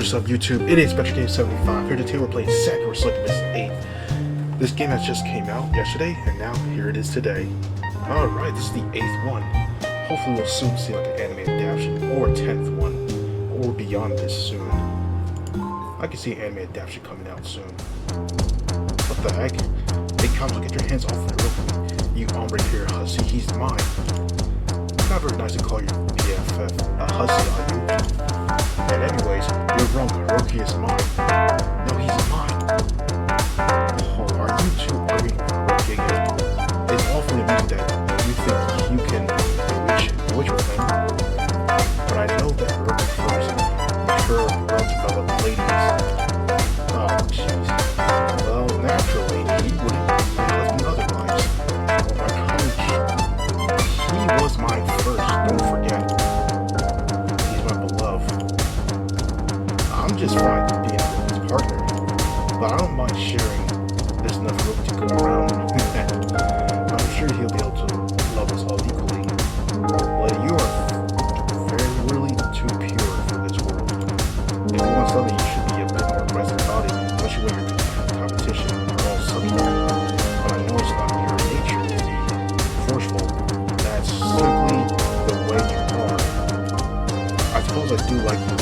What's up YouTube? It is Game75 here today. We're playing Sakura Succubus 8. This game has just came out yesterday and now here it is today. Alright, this is the 8th one. Hopefully we'll soon see like an anime adaptation or a 10th one or beyond this soon. I can see an anime adaptation coming out soon. What the heck? Hey Kamzo, get your hands off me real quick. You ombre here, hussy, he's mine. It's not very nice to call your BFF a hussy, are you? And anyways, you're wrong, Hiroki is mine. No, he's mine. Oh, are you too arguing with Hiroki again? It's awfully amusing that you think you can bewitch with him. But I know that Hiroki prefers mature, well-developed ladies. Oh, jeez. Well, naturally, he wouldn't be my husband otherwise. Or my college. He was mine first, don't forget. I'm just fine being his partner, but I don't mind sharing. There's enough room to go around. I'm sure he'll be able to love us all equally. But you are really too pure for this world. If you want something, you should be a bit more aggressive about it, especially when you're competition involves something. But I know it's not your nature to be forceful. That's simply the way you are. I suppose I do like you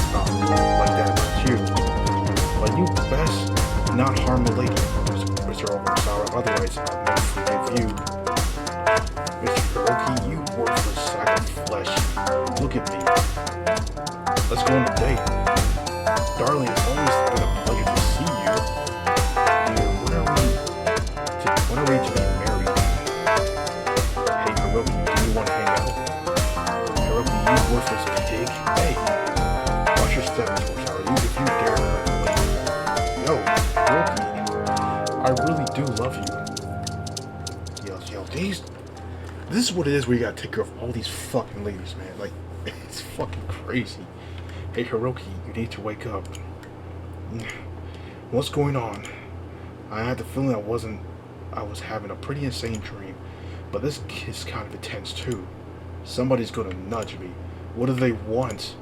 like that. But you best not harm a lady, Mr. Obersawa, otherwise I'll never forgive you. Mr. Hiroki, you work for a sack of flesh. Look at me. Let's go on a date. Darling, it's always been a pleasure to see you. Dear, when are we to be married? Hey, Hiroki, do you want to hang out? Hiroki, you worthless pig. Hey, watch your step, Mr. Obersawa. If you dare hurt me. Yo, Hiroki, I really do love you. Yo, this is what it is where you gotta take care of all these fucking ladies, man. Like, it's fucking crazy. Hey, Hiroki, you need to wake up. What's going on? I had the feeling I was having a pretty insane dream, but this is kind of intense too. Somebody's gonna nudge me. What do they want?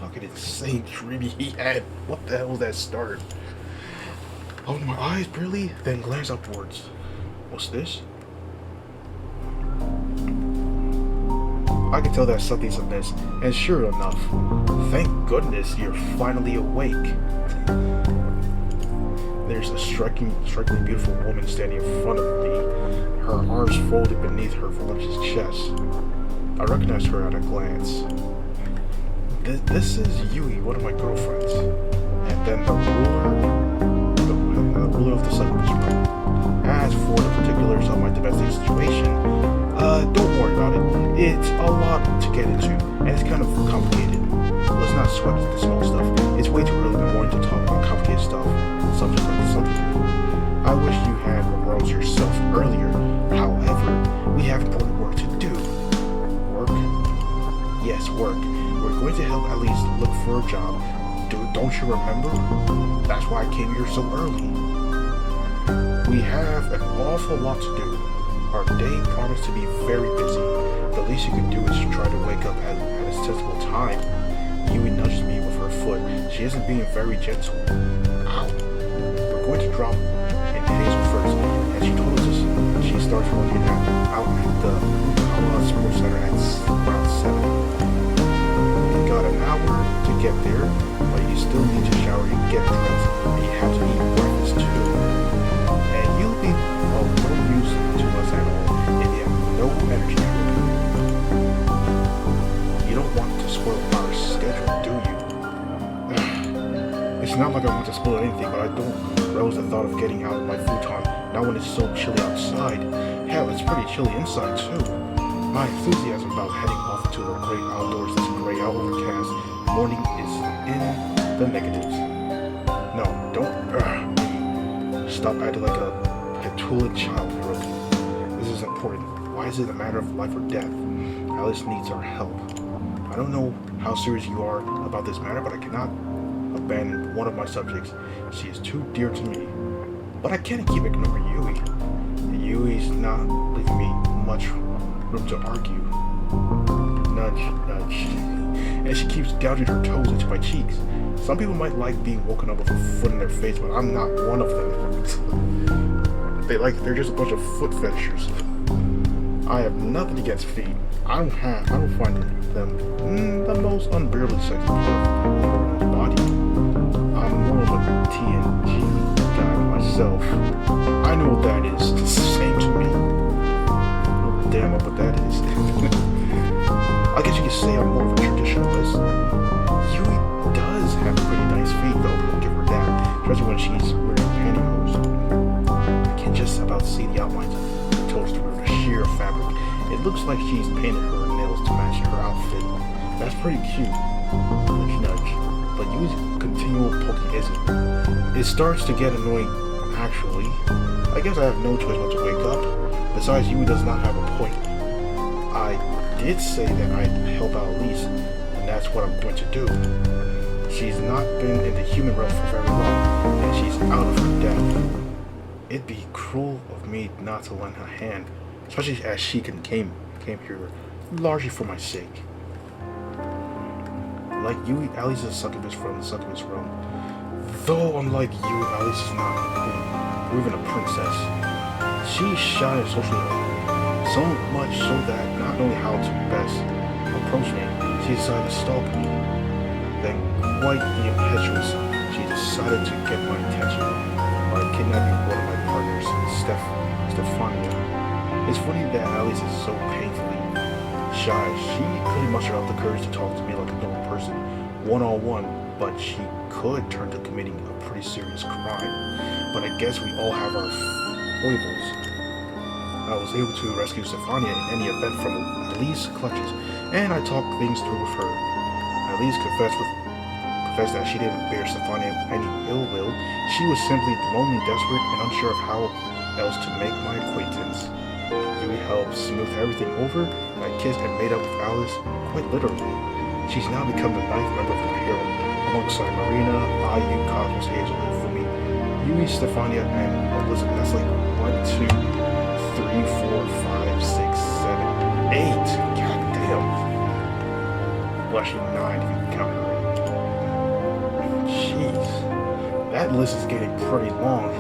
Fucking insane dream he had. What the hell was that start? Open my eyes briefly, then glance upwards. What's this? I can tell that something's amiss, and sure enough, thank goodness you're finally awake. There's a strikingly beautiful woman standing in front of me, her arms folded beneath her voluptuous chest. I recognize her at a glance. This is Yui, one of my girlfriends, and then the ruler of the Succubus group. As for the particulars of my domestic situation, don't worry about it. It's a lot to get into, and it's kind of complicated. Let's not sweat the small stuff. It's way too early in the morning to talk about complicated stuff, subjects like something. I wish you had arose yourself earlier. However, we have important work to do. Work? Yes, work. We're going to help at least look for a job. Don't you remember? That's why I came here so early. We have an awful lot to do. Our day promised to be very busy. The least you can do is try to wake up at a sensible time. Yui nudged me with her foot. She isn't being very gentle. Ow. We're going to drop in Hazel first, and she told us she starts working out at the Sports Center at around 7. Got an hour to get there, but you still need to shower and get dressed, and you have to eat breakfast too. And you'll be of no use to us at all if you have no energy. You don't want to spoil our schedule, do you? It's not like I want to spoil anything, but I don't relish the thought of getting out of my futon, not when it's so chilly outside. Hell, it's pretty chilly inside too. My enthusiasm about heading off to the great outdoors this gray out overcast morning is in the negatives. No, don't stop acting like a petulant child, Hiroki. This is important. Why is it a matter of life or death? Alice needs our help. I don't know how serious you are about this matter, but I cannot abandon one of my subjects. She is too dear to me. But I can't keep ignoring Yui. Yui's not leaving me much room to argue. Nudge, nudge. and she keeps gouging her toes into my cheeks. Some people might like being woken up with a foot in their face, but I'm not one of them. They're just a bunch of foot fetishers. I have nothing against feet. I don't find them the most unbearably sexy part of the body. I'm more of a TNG guy myself. I know what that is. It's the same to me. Oh, damn it, what that is. I guess you could say I'm more of a traditionalist. Yui does have pretty nice feet, though. I'll give her that, especially when she's wearing pantyhose. I can just about see the outlines of the toes through the sheer fabric. It looks like she's painted her nails to match her outfit. That's pretty cute. Nudge, nudge. But Yui's continual poking isn't. It starts to get annoying, actually. I guess I have no choice but to wake up. Besides, Yui does not have a point. I did say that I'd help out Elise, and that's what I'm going to do. She's not been in the human realm for very long, and she's out of her depth. It'd be cruel of me not to lend her a hand, especially as she came here largely for my sake. Like Yui, Alice is a succubus from the succubus realm. Though unlike Yui, Alice is not a queen, or even a princess. She's shy and socially awkward, so much so that not knowing how to best approach me, she decided to stalk me. Then, quite the impetuous, she decided to get my attention by kidnapping one of my partners, Stefania. It's funny that Alice is so painfully shy. She couldn't muster up the courage to talk to me like a normal person, one-on-one, but she could turn to committing a pretty serious crime. But I guess we all have our foibles. I was able to rescue Stefania in any event from Alice's clutches, and I talked things through with her. Alice confessed that she didn't bear Stefania any ill will. She was simply lonely, desperate, and unsure of how else to make my acquaintance. Yui helped smooth everything over, and I kissed and made up with Alice, quite literally. She's now become the 9th member of my harem, alongside Marina, Ayu, Cosmos, Hazel, and Fumi. Yui, Stefania, and Elizabeth. That's like 1, 2, 3, 4, 5, 6, 7, 8. God damn. Well, actually 9 if you can count her. Jeez. That list is getting pretty long.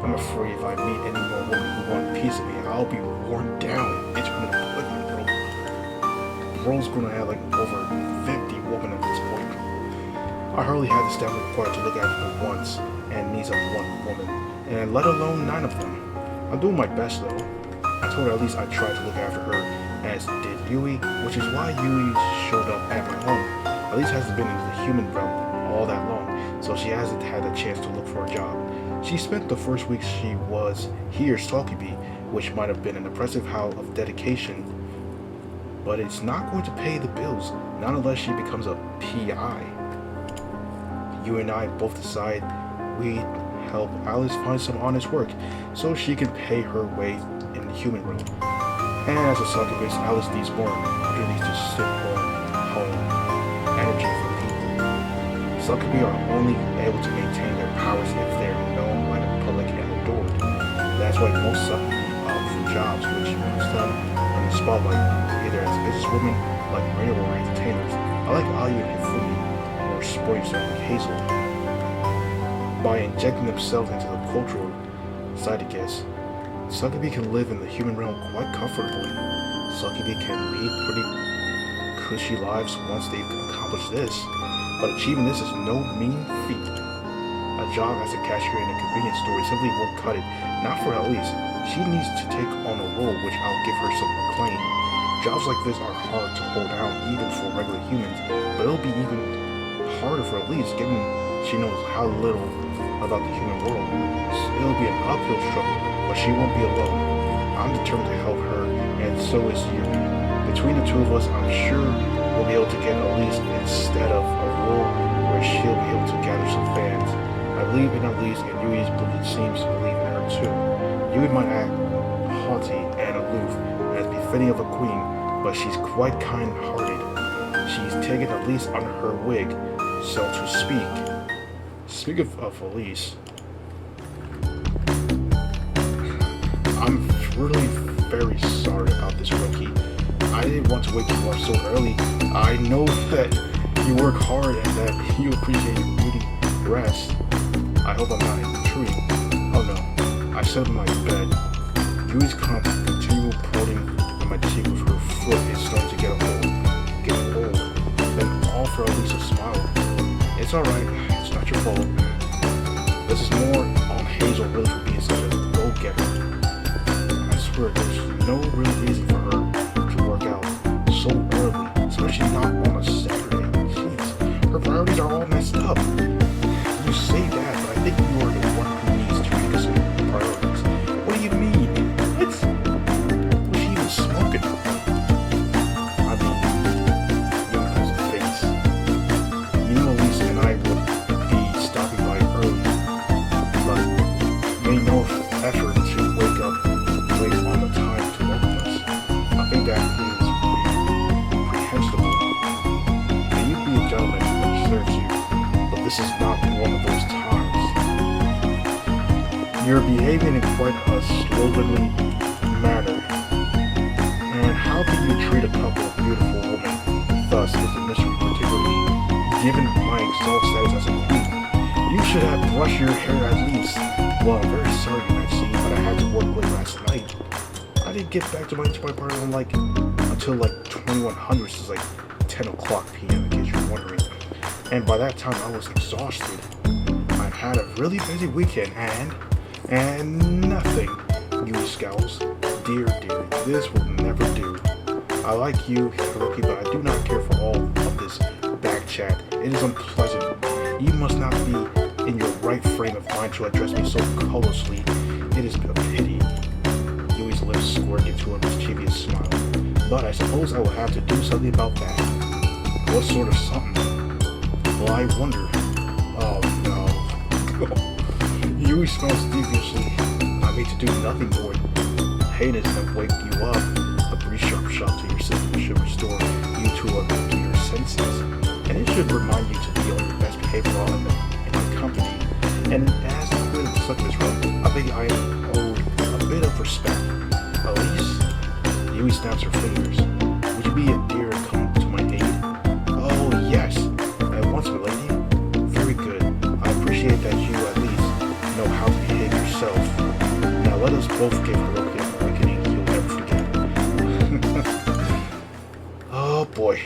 I'm afraid if I meet any more women who want a piece of me, I'll be worn down. It's gonna put me, bro. Bro's gonna have like over 50 women at this point. I hardly had the stamina required to look after her once, and needs of one woman, and let alone 9 of them. I'm doing my best though. I told her at least I'd try to look after her, as did Yui, which is why Yui showed up at my home. At least hasn't been in the human realm all that long, so she hasn't had a chance to look for a job. She spent the first week she was here stalking me, which might have been an impressive howl of dedication, but it's not going to pay the bills, not unless she becomes a PI. You and I both decide we'd help Alice find some honest work, so she can pay her way in the human realm. And as a succubus, Alice needs more opportunities to sit home energy from people. Succubi are only able to maintain their powers if they're known by the public and adored. That's why most succubi opt for jobs which puts them in the spotlight, either as businesswomen like Marina or entertainers. I like Ayu and Hifumi, or sporting stars like Hazel. By injecting themselves into the cultural side, I guess, succubi can live in the human realm quite comfortably. Succubi can lead pretty cushy lives once they've accomplished this. But achieving this is no mean feat. A job as a cashier in a convenience store simply won't cut it, not for Elise. She needs to take on a role which I'll give her some acclaim. Jobs like this are hard to hold down even for regular humans, but it'll be even harder for Elise given she knows how little about the human world. It'll be an uphill struggle, but she won't be alone. I'm determined to help her, and so is you. Between the two of us, I'm sure we'll be able to get Elise instead of a role where she'll be able to gather some fans. I believe in Elise, and Yui's belief seems to believe in her too. Yui might act haughty and aloof, as befitting of a queen, but she's quite kind-hearted. She's taken Elise under her wing, so to speak. Speaking of Elise, I'm really very sorry about this rookie. I I didn't want to wake you up so early. I know that you work hard and that you appreciate your beauty rest. I hope I'm not intruding. Oh no, I sat in my bed. Yui's continual prodding on my cheek with her foot is starting to get old. Then offer Elise a smile. It's alright, it's not your fault. This is more on Hazel really for being such a go-getter. I swear there's no real reason for her to work out so early, especially not on a Saturday. Jeez, her priorities are all messed up. You say that, but I think you are the one who needs to reconsider priorities. What do you mean? What? Was she even smoking? I mean, young has a face. You know Elise and I would be stopping by early, but made no effort to wake up late on the time to welcome us. I think that is reprehensible. May you be a gentleman which serves you, but this is not one of those times. You're behaving in quite a slovenly manner. And how can you treat a couple of beautiful women thus is a mystery, particularly given my exalt status as a queen. You should have brushed your hair at least. Well, I'm very sorry, Maxine, but I had to work late last night. I didn't get back to my party until 2100, so it's like 10 o'clock p.m. in case you're wondering. And by that time, I was exhausted. I had a really busy weekend, and nothing. You scowls. Dear, this will never do. I like you, Hiroki, but I do not care for all of this back chat. It is unpleasant. You must not be in your right frame of mind to address me so colorlessly. It is a pity. Yui's lips squirted into a mischievous smile. But I suppose I will have to do something about that. What sort of something? Well, I wonder. Oh no. Yui smells deviously. I mean to do nothing more. Hate is to wake you up. A brief sharp shock to your system should restore you to your senses. And it should remind you to be on your best behavior while in my company. And as the queen of the Succubus room, I think I owe a bit of respect. Elise? Yui snaps her fingers. Would you be a dear and come to my aid? Oh, yes. At once, my lady. Very good. I appreciate that you at least know how to behave yourself. Now let us both give Hiroki an awakening you'll never forget. Oh, boy.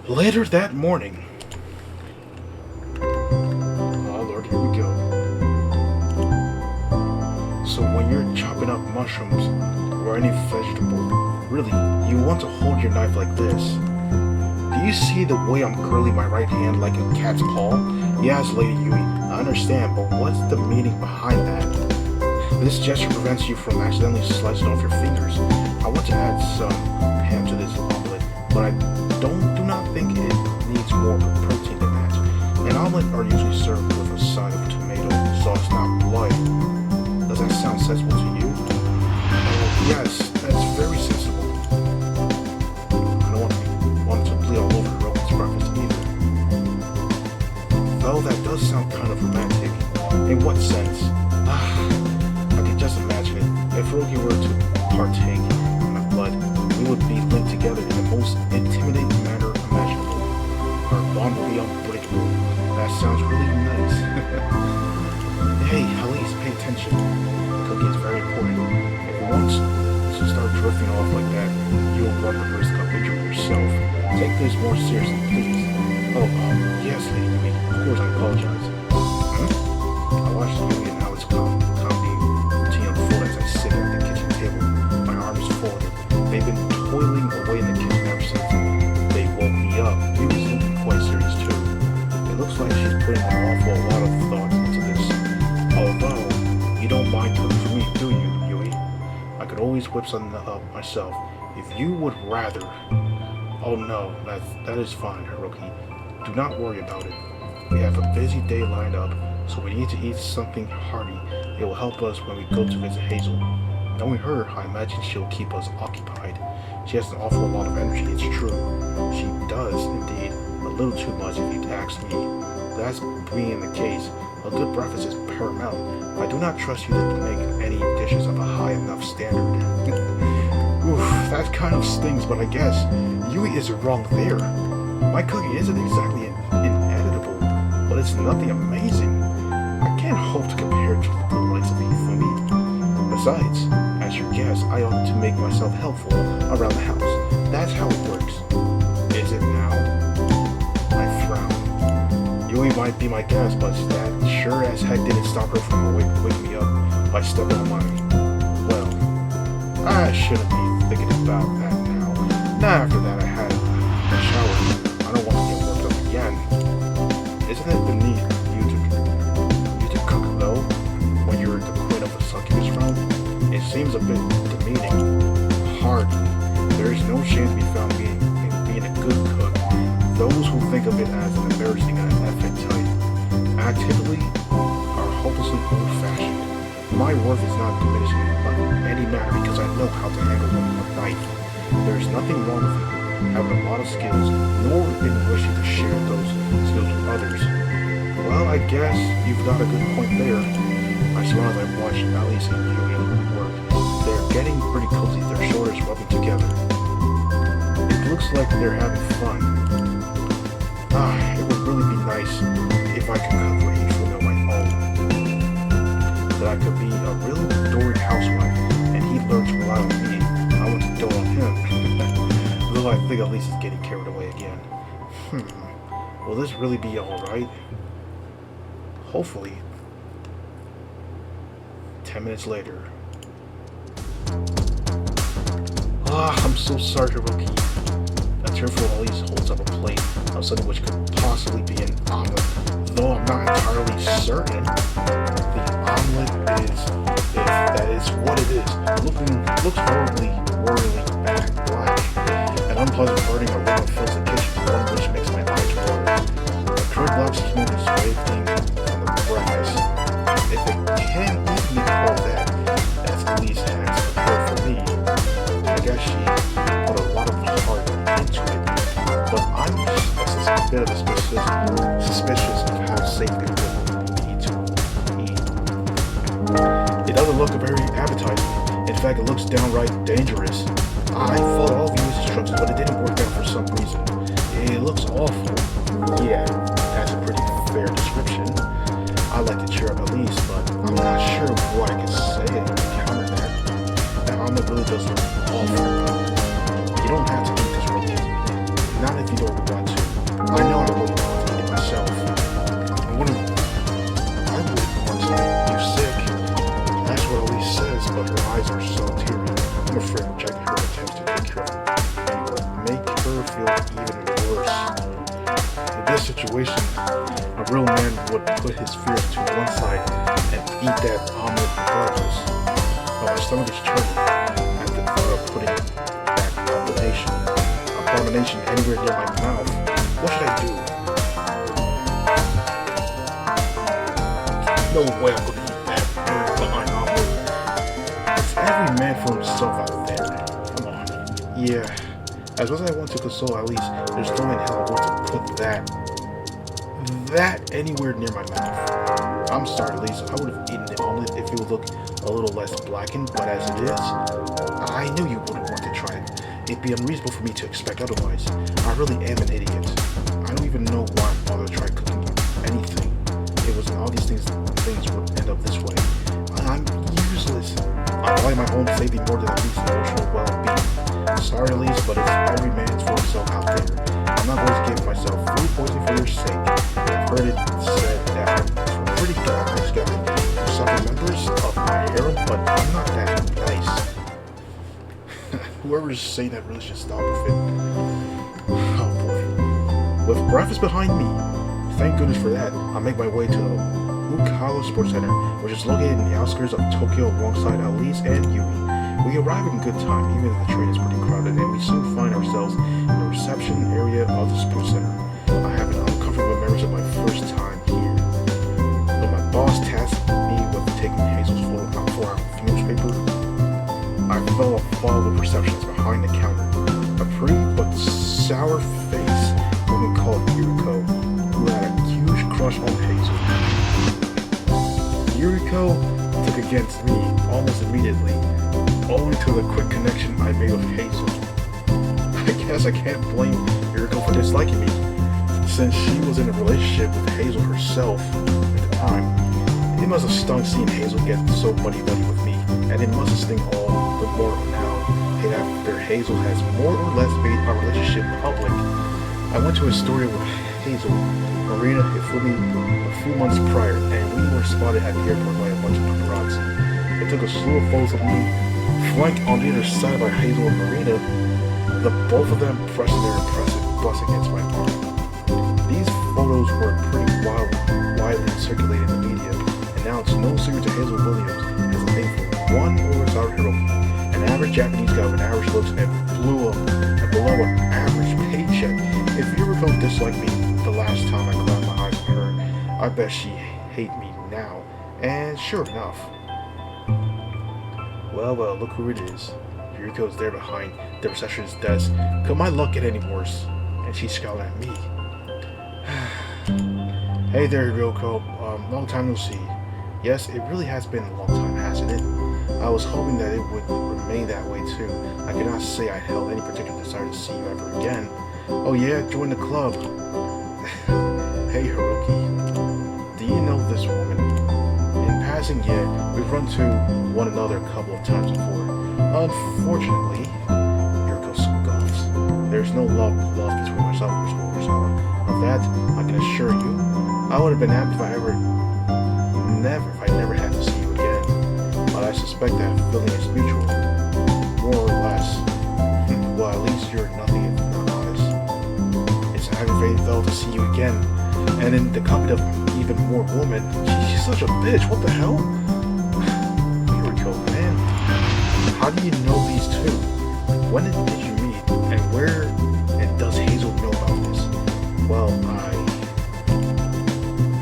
Later that morning. Oh Lord, here we go. So when you're chopping up mushrooms or any vegetable, really, you want to hold your knife like this. Do you see the way I'm curling my right hand like a cat's paw? Yes, Lady Yui, I understand, but what's the meaning behind that? This gesture prevents you from accidentally slicing off your fingers. I want to add some ham to this omelet, but I do not think it needs more protein than that. An omelet are usually served with a side of tomato sauce, not blood. Does that sound sensible to you? Yes, that's very sensible. I don't want to bleed all over Hiroki's breakfast either. Well, that does sound kind of romantic. In what sense? I can just imagine it. If Hiroki were to partake in my blood, we would be linked together in the most intimidating manner imaginable. Our bond would be unbreakable. That sounds really nice. Hey, Elise, pay attention. Cooking is very important. If you want to start drifting off like that, you'll run the risk of injuring yourself. Take this more seriously, please. Oh, yes, Lady Yui. Of course, I apologize. I watched Yui and Alex comedy routine unfold as I sit at the kitchen table. My arms folded. They've been toiling away in the kitchen ever since they woke me up. Yui's looking quite serious too. It looks like she's putting an awful lot of thought into this. Although, you don't mind cooking for me, do you, Yui? I could always whip something up myself. If you would rather... Oh no, that is fine, Hiroki. Do not worry about it. We have a busy day lined up, so we need to eat something hearty. It will help us when we go to visit Hazel. Knowing her, I imagine she'll keep us occupied. She has an awful lot of energy, it's true. She does, indeed. A little too much if you'd ask me. That being the case, a good breakfast is paramount. I do not trust you to make any dishes of a high enough standard. Oof, that kind of stings, but I guess Yui is wrong there. My cooking isn't exactly inedible, but it's nothing amazing. I can't hope to compare to the likes of Ifumi. Besides, as your guest, I ought to make myself helpful around the house. That's how it works. Is it now? I frown. Yui might be my guest, but that sure as heck didn't stop her from waking me up by stepping on mine. Well, I shouldn't be thinking about that now. Not after that I had a shower. I don't want to get worked up again. Isn't it beneath you to cook though, when you're the queen of the Succubus realm? It seems a bit demeaning. Hardly. There is no shame to be found in being a good cook. Those who think of it as an embarrassing and effort type activity are hopelessly old-fashioned. My worth is not diminishing in any manner because I know how to handle a knife. There is nothing wrong with it, having a lot of skills, nor in wishing to share those skills with others. Well, I guess you've got a good point there. I saw as I watched Alice and Yui work. They're getting pretty cozy, their shoulders rubbing together. It looks like they're having fun. It would really be nice if I could cook for each woman on my own. That I could be a real adoring housewife, and he'd learn to rely on me. I want to dote on him. Though I think Elise is getting carried away again. Will this really be alright? Hopefully. 10 minutes later. I'm so sorry, Hiroki. A tearful Elise holds up a plate of something which could possibly be an omelet, though I'm not entirely certain. The omelet is, if that is what it is, looks horribly, worryingly black. An unpleasant burning aroma fills the kitchen, one which makes my eyes water. The curd black smoke is wafting from the breakfast. If it can even be called that, as Elise has prepared for me, I guess she put a lot of heart into it. But I'm a bit of suspicious of how safe it will be to eat. It doesn't look very appetizing. In fact, it looks downright dangerous. I followed all of Yui's instructions, but it didn't work out for some reason. It looks awful. Yeah, that's a pretty fair description. I like to cheer up Elise, but I'm not sure what I can say to counter that. That omelet really does look awful. You don't have to eat this with me. Not if you don't want to. I know I wouldn't want to eat it myself. I wouldn't want to make you sick. That's what Elise says, but her eyes are so teary. I'm afraid rejecting her attempts to take care of her will make her feel even worse. In this situation, a real man would put his fears to one side and eat that omelet regardless. But my stomach is turning at the thought of putting that abomination anywhere near my mouth. What should I do? No way I'm gonna eat that behind omelet. It's every man for himself out there. Come on. Yeah. As much as I want to console Alice, there's no in hell I want to put that anywhere near my mouth. I'm sorry, Lisa. I would have eaten the omelet if it would look a little less blackened, but as it is, I knew you wouldn't want to try it. It'd be unreasonable for me to expect otherwise. I really am an idiot. I don't even know why I bothered to try cooking anything. It was all these things would end up this way. I'm useless. I value my own safety more than Elise's emotional well-being. Sorry, Elise, but it's every man's for himself out there. I'm not going to give myself food poisoning for your sake. I've heard it said that I'm a pretty nice guy for some members of my harem, but I'm not that nice. Whoever's saying that really should stop with it. Oh boy. With breakfast behind me, thank goodness for that, I make my way to Ukala Sports Center, which is located in the outskirts of Tokyo alongside Alice and Yui. We arrive in good time, even if the train is pretty crowded, and we soon find ourselves in the reception area of the sports center. I have an uncomfortable memories of my first time here. When my boss tasked me with taking Hazel's photo out for our newspaper, I fell off with receptionist behind the counter. A pretty but sour-faced woman called Yuriko, who had a huge crush on Hazel. Yuriko took against me almost immediately, owing to the quick connection I made with Hazel. I guess I can't blame Yuriko for disliking me, since she was in a relationship with Hazel herself at the time. It must have stung seeing Hazel get so buddy-buddy with me, and it must have stung all the more now after Hazel has more or less made our relationship public. I went to Astoria with Hazel. Marina had flew me a few months prior, and we were spotted at the airport by a bunch of paparazzi. They took a slew of photos of me, flanked on either side by Hazel and Marina, the both of them pressing their impressive bust against my arm. These photos were pretty widely circulated in the media, and now it's no secret to Hazel Williams has a thing for one over-sour hero, an average Japanese guy with average looks and below an average paycheck. If Yuriko disliked me the last time I cried my eyes on her, I bet she hate me now. And sure enough. Well, look who it is. Yuriko's there behind the receptionist's desk. Could my luck get any worse? And she's scowling at me. Hey there, Yuriko. Long time no see. Yes, it really has been a long time, hasn't it? I was hoping that it would remain that way too. I cannot say I held any particular desire to see you ever again. Oh yeah, join the club. Hey Haruki, do you know this woman? In passing, yeah, we've run to one another a couple of times before. Unfortunately, Yuriko scoffs. There's no love lost between myself and Mr. Kurosawa. Of that, I can assure you. I would have been happy if I never had to see you again. But I suspect that feeling is mutual, more or less. Well, at least you're nothing if not honest. It's aggravating though to see you again, and in the company of even more women. She's such a bitch. What the hell? Yuriko, man. How do you know these two? When did you meet? And where? And does Hazel know about this? Well,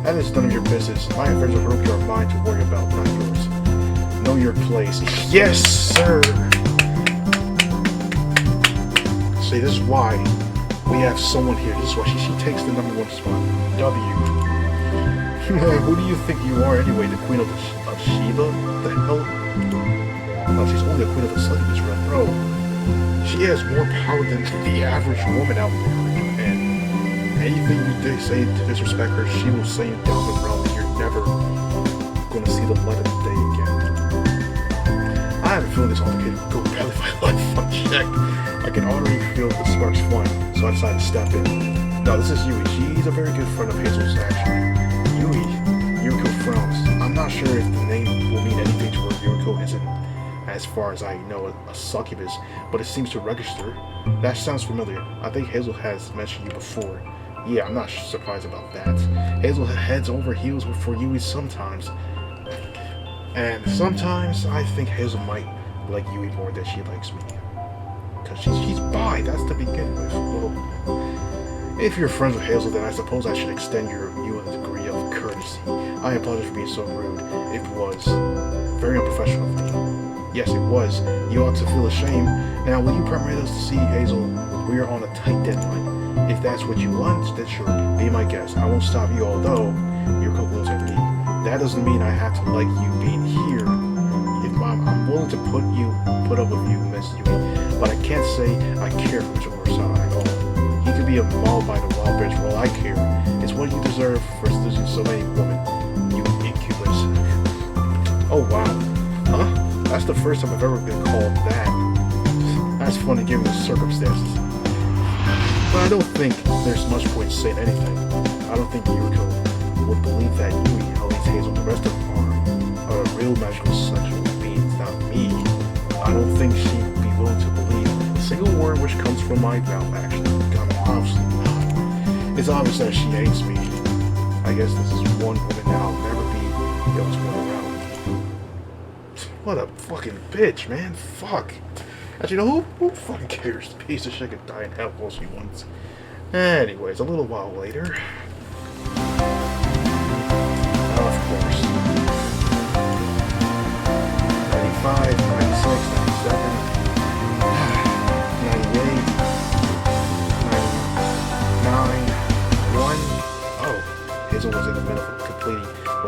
that is none of your business. My affairs with Haruki are mine to worry about, not yours. Know your place. Yes, sir! See, this is why we have someone here. This is why she takes the #1 spot. W. Who do you think you are anyway? The queen of Sheba? The hell? No, she's only the queen of the Succubus realm, bro. She has more power than the average woman out there. And anything you say to disrespect her, she will say down the realm and you're never going to see the light of the day again. I have a feeling this altercation will go badly if I life unchecked. I can already feel the sparks flying, so I decided to step in. No, this is Yui. She's a very good friend of Hazel's, actually. Yuriko frowns. I'm not sure if the name will mean anything to her. Yuriko isn't, as far as I know, a succubus, but it seems to register. That sounds familiar. I think Hazel has mentioned you before. Yeah, I'm not surprised about that. Hazel heads over heels for Yui sometimes. And sometimes I think Hazel might like Yui more than she likes me. Because she's bi, that's to begin with. Well, if you're friends with Hazel, then I suppose I should extend you a degree of courtesy. I apologize for being so rude. It was very unprofessional of me. Yes, it was. You ought to feel ashamed. Now, will you permit us to see Hazel? We are on a tight deadline. If that's what you want, then sure, be my guest. I won't stop you, although Yuriko glows at me. That doesn't mean I have to like you being here. If I'm willing to put up with you, Miss Yui, but I can't say I care for Mr. Kurosawa at all. He could be a mauled by the wild bitch for all I care. It's what you deserve for seducing so many women, you incubus. Oh wow, huh? That's the first time I've ever been called that. That's funny given the circumstances. But I don't think there's much point saying anything. I don't think Yuriko would believe that Yui, at least Hazel, and the rest of them are real magical sexual beings, not me. I don't think she'd be willing to believe a single word which comes from my mouth, actually. I mean, obviously not. It's obvious that she hates me. I guess this is one woman that I'll never be able to run around. What a fucking bitch, man. Fuck. Actually, you know, who fucking cares? The piece of shit can die in hell all she wants. Anyways, a little while later. Of course. 95, 96, 97, 98, 99, 1. Oh, Hazel was in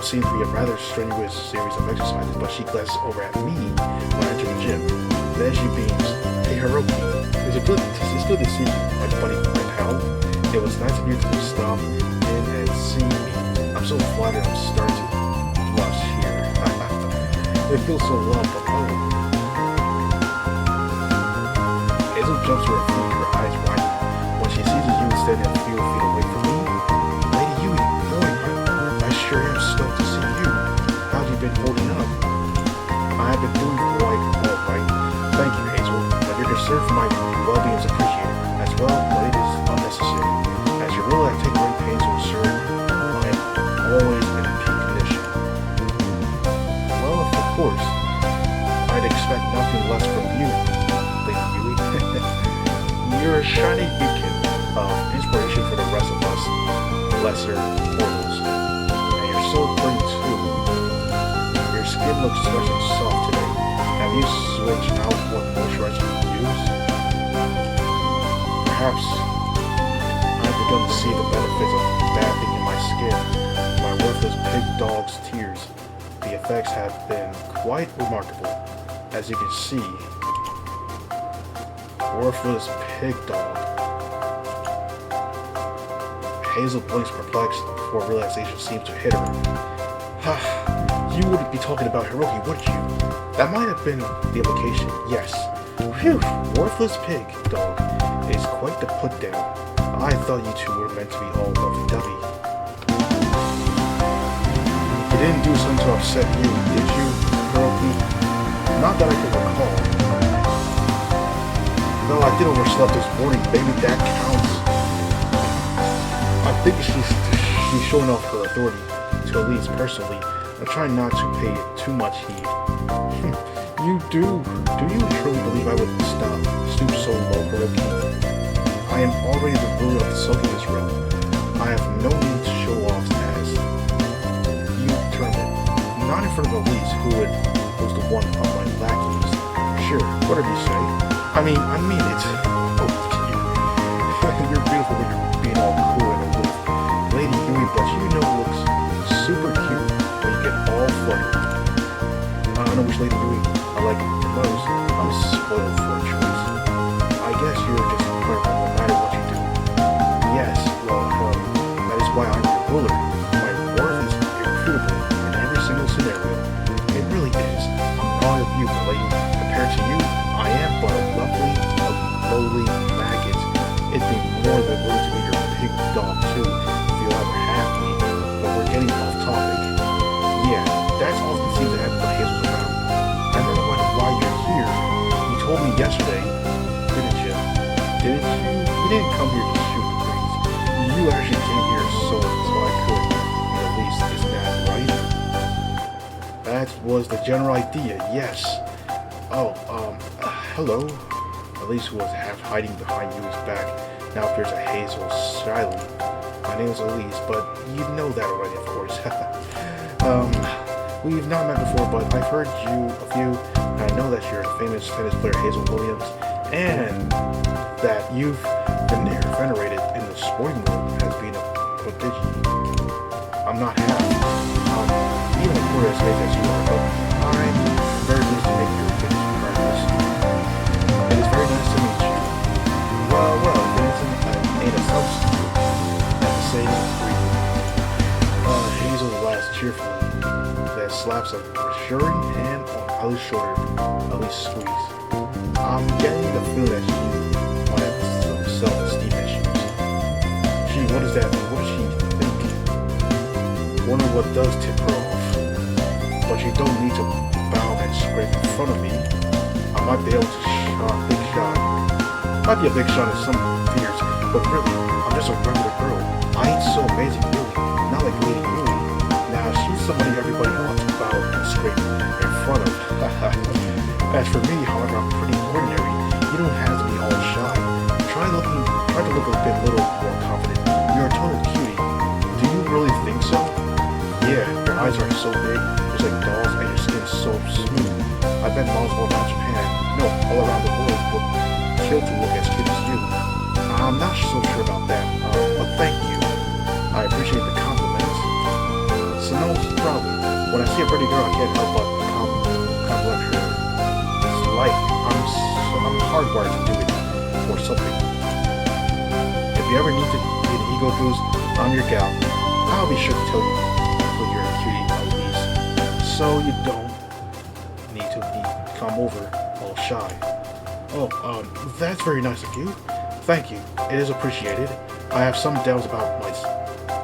what seemed to be a rather strenuous series of exercises, but she glances over at me when I enter the gym. Then she beams, "Hey Hiroki, it's good to see you, my buddy, my pal. It was nice of you to stop in and see me. I'm so flattered I'm starting to blush here. It feels so loved, but oh." Hazel jumps to her feet, her eyes widen. When she sees Yui standing a few feet away from me, "Lady Yui, boy, I sure am stoked to see you. How've you been holding up?" "I have been doing quite all right. Thank you, Hazel, but your concern for my well-being is appreciated, as well, but it is unnecessary. As you really I take great pains to ensure I am always in peak condition." "Well, of course, I'd expect nothing less from you, Lady Yui. You're a shining beacon of inspiration for the rest of us lesser mortals. And you're so pretty too. Your skin looks fresh and soft today. Have you switched out what moisturizer you use?" "Perhaps I've begun to see the benefits of bathing in my skin. My worthless pig dog's tears. The effects have been quite remarkable. As you can see, worthless pig dog." Hazel blinks perplexed before realization seems to hit her. "You wouldn't be talking about Hiroki, would you? That might have been the implication, yes. Phew, worthless pig dog is quite the put down. I thought you two were meant to be all lovey-dovey." "You didn't do something to upset you, did you, Hiroki?" "Not that I can recall. Though I did overslept this morning, maybe that counts." I think she's showing off her authority to Elise personally. I'm trying not to pay it too much heed. "You do? Do you truly believe I would stoop so low, Hiroki? I am already the ruler of the Succubus realm. I have no need to show off as you term it. Not in front of Elise, who was the one of my lackeys. Sure, whatever you say. I mean it. Oh, you're beautiful when you're being all cool and aloof, Lady Yui, but you know looks super cute when you get all fluttered. I know which Lady Yui I like the most. I'm spoiled for a choice. I guess you're just perfect no matter what you do." "Yes, well, that is why I'm your ruler. My worth is irrefutable in every single scenario. It really is. I'm all of you, my lady. Compared to you, I am but a lowly maggot. It'd be more than rude to be your pig dog, too, if you'll ever have me. But we're getting off topic. Yeah, that's often seems to happen when Hazel's around. I don't know why you're here. You told me yesterday, didn't you? Didn't you? You didn't come here to shoot the breeze. You actually came here so I could, at least, isn't that right?" "That was the general idea, yes." "Oh, hello." Elise, who was half hiding behind Yui's back, now appears at Hazel, shyly. "My name is Elise, but you know that already, of course." "We've not met before, but I've heard of you, and I know that you're a famous tennis player, Hazel Williams, and that you've been venerated in the sporting world as being a prodigy. I'm not half, even a quarter as big as you are, but I'm very pleased to make your acquaintance regardless. It is very nice to meet you. Well, it ain't a substitute. That's the same greeting." Hazel laughs cheerfully, then slaps a reassuring hand on Alice's shoulder. Alice squeezes. "I'm getting the feeling that she might have some self-esteem issues. Gee, what does that mean? What does she think? Wonder what does tip her off. But you don't need to bow and scrape in front of me. I might be able to might be a big shot in some fears, but really, I'm just a regular girl. I ain't so amazing, really. Not like Lady Yui. Now, she's somebody everybody ought to bow and scrape in front of. As for me, however, I'm pretty ordinary. You don't have to be all shy. Try to look a little more confident. You're a total cutie. Do you really think so? Yeah, your eyes are so big, just like dolls, and your skin is so smooth. I bet models all around Japan, no, all around the world, would kill to look as cute as you. I'm not so sure about that, but thank you. I appreciate the compliment. So no problem. see a pretty girl, I can't help but compliment her. It's like I'm hardwired to do it or something. If you ever need to get an ego boost, I'm your gal. I'll be sure to tell you when you're a cutie, Elise, so you don't need to come over all shy. Oh, that's very nice of you. Thank you. It is appreciated. I have some doubts about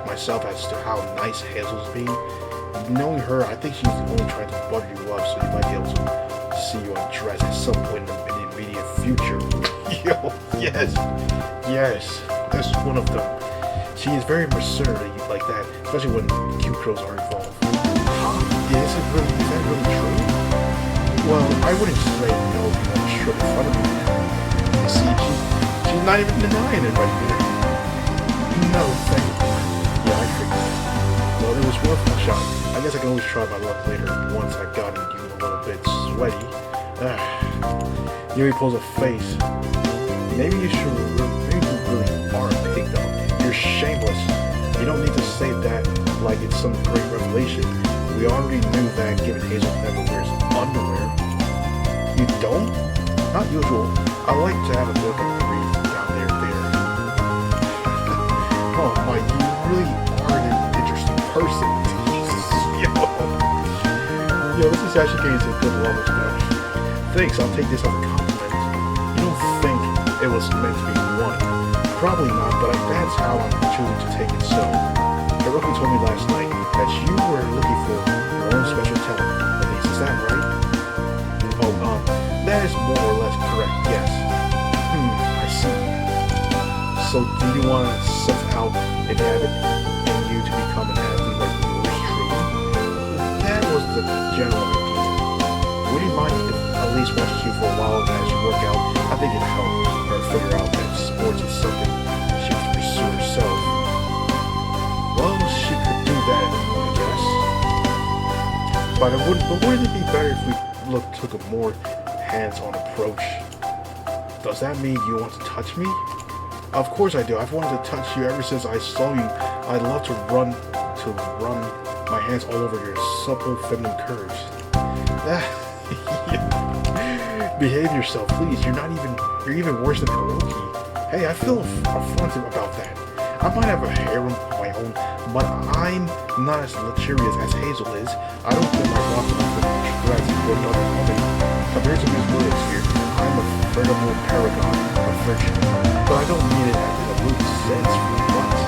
myself as to how nice Hazel's being. Knowing her, I think she's only trying to butter you up so you might be able to see you undressed at some point in the immediate future. Yo, yes, that's one of them. She is very absurd like that, especially when cute girls are involved. Huh? Is that really true? Well, I wouldn't say no if you want to show in front of me. You see, she's not even denying it right there. No, thank you. Yeah, I figured. Well, it was worth a shot. I guess I can always try my luck later once I've gotten you a little bit sweaty. Yuri pulls a face. Maybe you really are a pig though. You're shameless. You don't need to say that like it's some great revelation. We already knew that given Hazel never wears underwear. You don't? Not usual. I like to have a bit of a breeze down there. Oh my, you really are an interesting person. Yo, this is actually getting to a good level now. Thanks, I'll take this as a compliment. You don't think it was meant to be one? Probably not, but that's how I'm choosing to take it. So, Hiroki told me last night that you were looking for your own special talent. At least, is that right? Oh, that is more or less correct, yes. I see. So, do you want to set out and have it in you to become an athlete like yours truly? That was the general idea. Would you mind if Elise watches you for a while as you work out? I think it'd help her figure out that sports is something she has to pursue herself. Well, she could do that, I guess. But wouldn't it be better if we took a more hands-on approach? Does that mean you want to touch me? Of course I do. I've wanted to touch you ever since I saw you. I'd love to run my hands all over your supple feminine curves. Behave yourself, please. You're even worse than Hiroki. Hey, I feel affronted about that. I might have a harem of my own, but I'm not as luxurious as Hazel is. I don't feel my boss enough to dress for another woman. Compared to Miss Williams here, I'm a veritable paragon of friendship. But I don't mean it as a loose sense for once.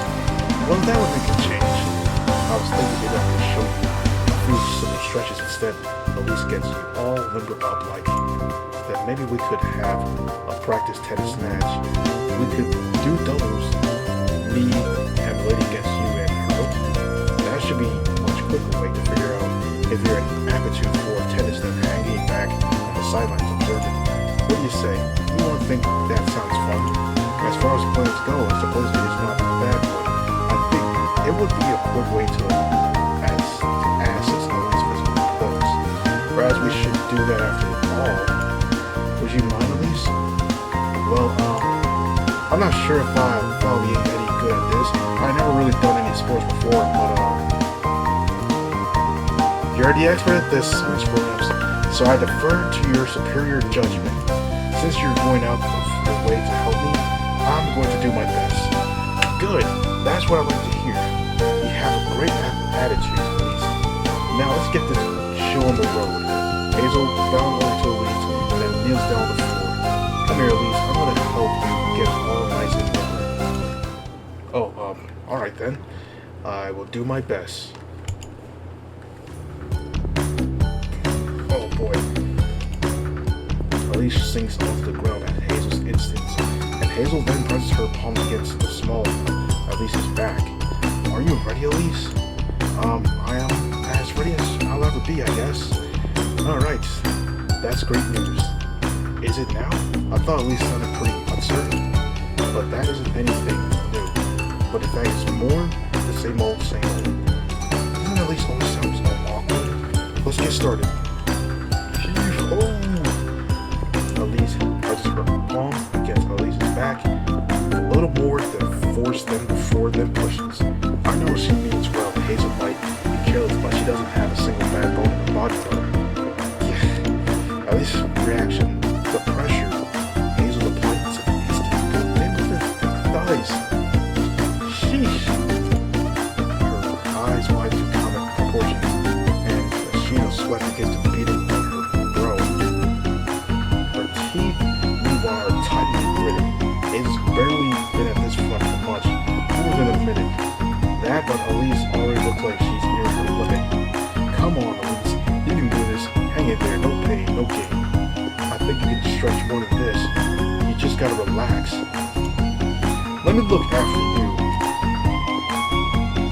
Well, that would make a change. I was thinking maybe I could show you a few simple stretches instead. At least gets you all limbered up like. Then maybe we could have a practice tennis match. We could do doubles. Me and Lady against you and Hiroki. That should be a much quicker way to figure out if you're an aptitude for tennis than hanging back on the sidelines observing. What do you say? You won't think that sounds fun? As far as plans go, I suppose it is not a bad one. I think it would be a quick way to access Ellie's physical clothes. Whereas we should do that after all. Would you mind, Elise? Well, I'm not sure if I'll be any good at this. I've never really done any sports before, but you're the expert at this, Miss Williams, so I defer to your superior judgment. Since you're going out of your way to help me, I'm going to do my best. Good. That's what I like to hear. You have a great attitude, Elise. Now let's get this show on the road. Hazel bound over to Elise and then kneels down on the floor. Come here, Elise. I'm going to help you get all nice and limber. Oh, alright then. I will do my best. Oh boy. Elise sinks onto the ground at Hazel's instance, and Hazel then presses her palm against the small of Elise's back. Are you ready, Elise? I am as ready as I'll ever be, I guess. Alright, that's great news. Is it now? I thought Elise sounded pretty uncertain, but that isn't anything new. But if that is more, the same old, same old. Doesn't Elise always sound so awkward? Let's get started. Elise presses her palm against Elise's back a little more than force them before then pushes. I know she means well. Hazel might be careless, but she doesn't have a single bad ball. Elise' reaction, the pressure, Hazel applied its instant damage to their thighs. Sheesh. Her eyes wide to comic proportion, and a sheen of sweat begins to beating on her brow. Her teeth, meanwhile, are tightly gritted. Hazel's barely been at this front for much, more than a minute. That, but Elise already looks like she's near her limit. Come on, Elise, you can do this. Hang in there, no pain, no gain. I think you can stretch more than this. You just gotta relax. Let me look after you.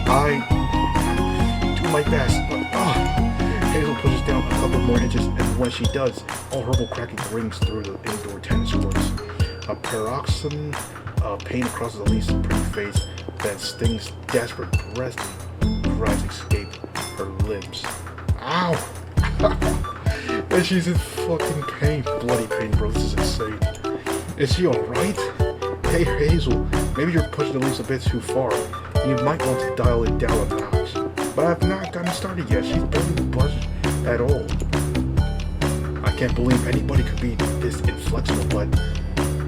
I do my best, but Hazel pushes down a couple more inches, and when she does, all horrible cracking rings through the indoor tennis courts. A paroxysm of pain crosses Elise's pretty face, then stings desperate breaths cries escape her limbs. Ow! And she's in fucking pain. Bloody pain, bro. This is insane. Is she alright? Hey, Hazel, maybe you're pushing Elise a bit too far. You might want to dial it down a notch. But I've not gotten started yet. She's barely budged at all. I can't believe anybody could be this inflexible, but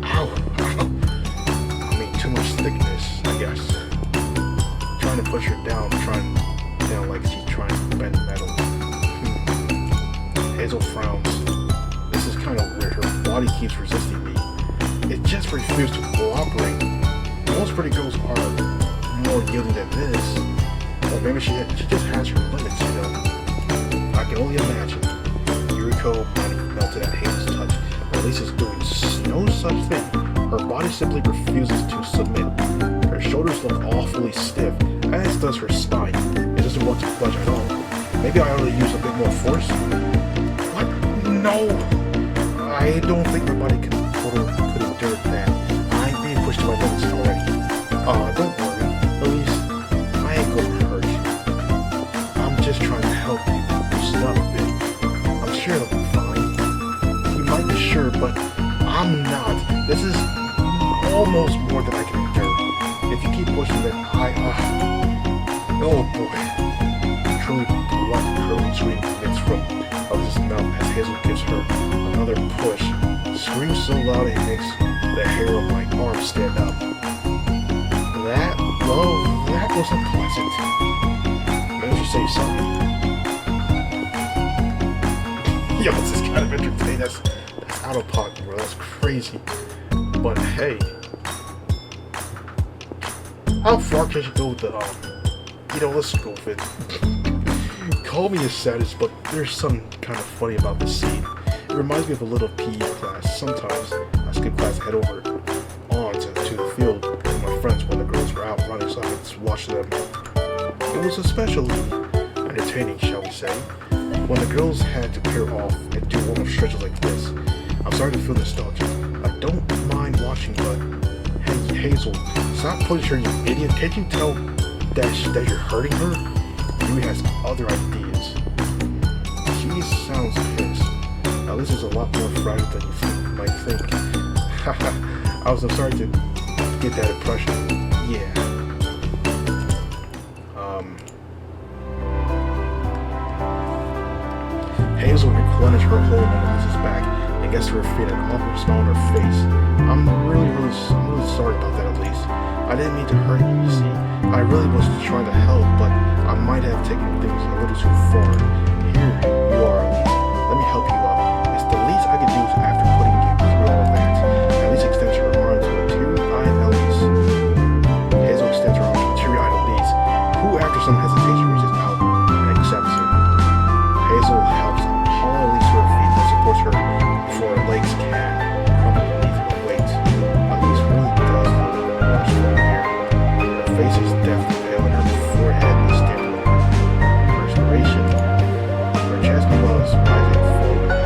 ow. I mean, too much thickness, I guess. Trying to push her down, like she's trying to bend metal. Hazel frowns. This is kind of weird. Her body keeps resisting me. It just refuses to cooperate. Most pretty girls are more yielding than this. Or maybe she just has her limits, you know. I can only imagine. Yuriko might have melted at Hazel's touch. But Lisa's doing no such thing. Her body simply refuses to submit. Her shoulders look awfully stiff, as does her spine. It doesn't want to budge at all. Maybe I ought to use a bit more force? What? No! I don't think my body could endure that. I'm being pushed to my limits already. Don't worry. Elise, I ain't gonna hurt you. I'm just trying to help you loosen up a bit. I'm sure it'll be fine. You might be sure, but I'm not. This is almost more than I can endure. If you keep pushing, then oh boy. Truly blood curling scream emits from Elise's mouth as Hazel gives her another push. Screams so loud it makes the hair on my arm stand up. That was unpleasant. Maybe I should say something. Yo, this is kind of entertaining. That's out of pocket, bro. That's crazy. But hey, how far can you go with the, let's go with it. Call me a sadist, but there's something kind of funny about this scene. It reminds me of a little PE class. Sometimes I skip class and head over to the field with my friends when the girls were out running so I could just watch them. It was especially entertaining, shall we say, when the girls had to pair off and do warm-up stretches like this. I'm starting to feel nostalgic. I don't mind watching, but hey, Hazel, stop pushing her, you idiot. Can't you tell that you're hurting her? Yui has other ideas. She sounds pissed. Now this is a lot more fragile than you might think. I'm sorry to get that impression. Yeah. Hazel replenished her hold on Elise's back and gets to her feet and an awkward smile on her face. I'm really sorry about that, Elise. I didn't mean to hurt you, you see. I really was trying to help, but I might have taken things a little too far. Here you are, Elise. Let me help you up. It's the least I can do after putting you through all that. Elise extends her arm to a teary-eyed Elise. Hazel extends her arm to a teary-eyed Elise, who after some hesitation reaches out and accepts her. Hazel helps haul Elise to her feet and supports her before her legs can crumble beneath her weight. Elise really does look much stronger here. Her face is deathly pale and her forehead is stamped with perspiration. Her chest was rising forward.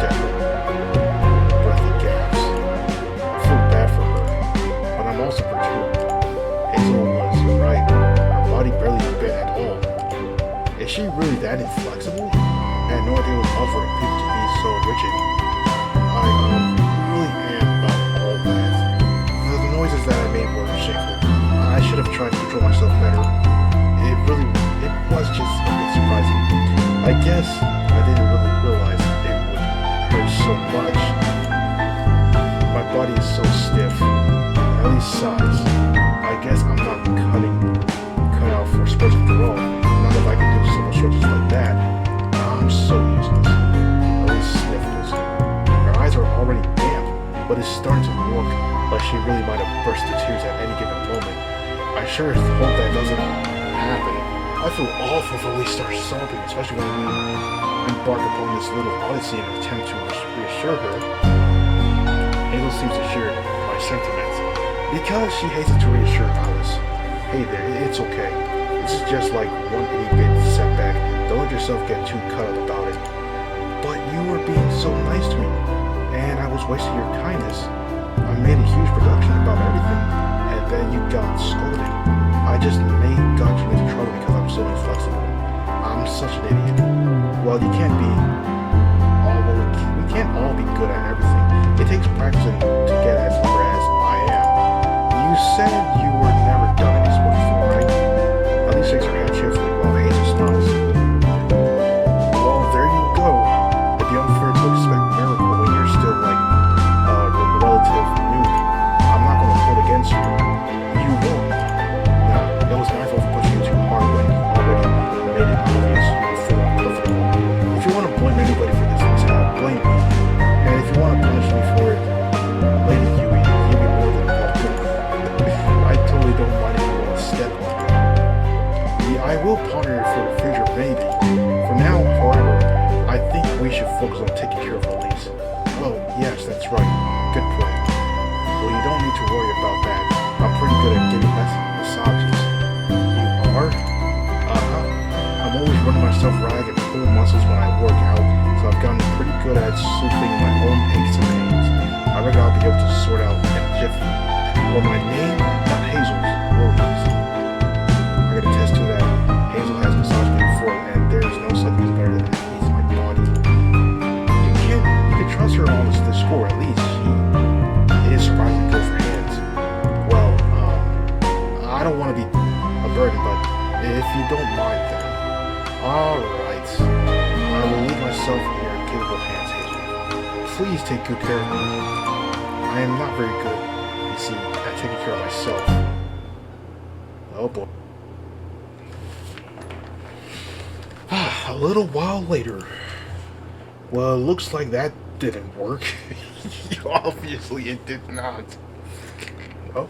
body is so stiff, at least size. I guess I'm not cut out for sports after all. Not if I can do simple stretches like that. I'm so useless. At least sniffles. Her eyes are already damp, but it's starting to look like she really might have burst into tears at any given moment. I sure hope that doesn't happen. I feel awful if Elise starts sobbing, especially when we embark upon this little odyssey in an attempt to reassure her. Hazel seems to share my sentiments because she hastens to reassure Alice. Hey there, it's okay. This is just like one itty bit setback. Don't let yourself get too cut up about it. But you were being so nice to me, and I was wasting your kindness. I made a huge production about everything, and then you got scolded. I just got you into trouble because I'm so inflexible. I'm such an idiot. Well, you can't be we can't all be good at everything. It takes practicing to get as far as I am. You said you were never done any sport before, right? Elise shakes her head cheerfully while Hazel smiles. Well, there you go. It'd be unfair to expect a miracle when you're still like relative new. I'm not going to hold against you. You won't. Nah, it was my fault for pushing you too hard when you already made it obvious you were feeling uncomfortable. If you want to blame anybody for this mishap, blame me. And if you want to punish me for it, Lady Yui, you'd be more than welcome. I totally don't mind if you want to step on me. Yeah, I will ponder it for the future, maybe. For now, however, I think we should focus on taking care of Elise. Oh, yes, that's right. Good point. Well, you don't need to worry about that. I'm pretty good at giving massages. You are? I'm always running myself rag and pulling muscles when I work out, so I've gotten pretty good at soothing my own aches and pains. I reckon I'll be able to sort out in a jiffy. Well, my name, not Hazel's, Williams. I can attest to that. Hazel has massaged me before, and there's no such thing better than easing my body. You can trust her on this score, at least. It is surprisingly good for hands. Well, I don't want to be a burden, but if you don't mind then. Alright. I will leave myself in your capable hands, Hazel. Please take good care of me. I am not very good, you see, at taking care of myself. Oh boy. A little while later. Well, it looks like that didn't work. Obviously it did not. Oh,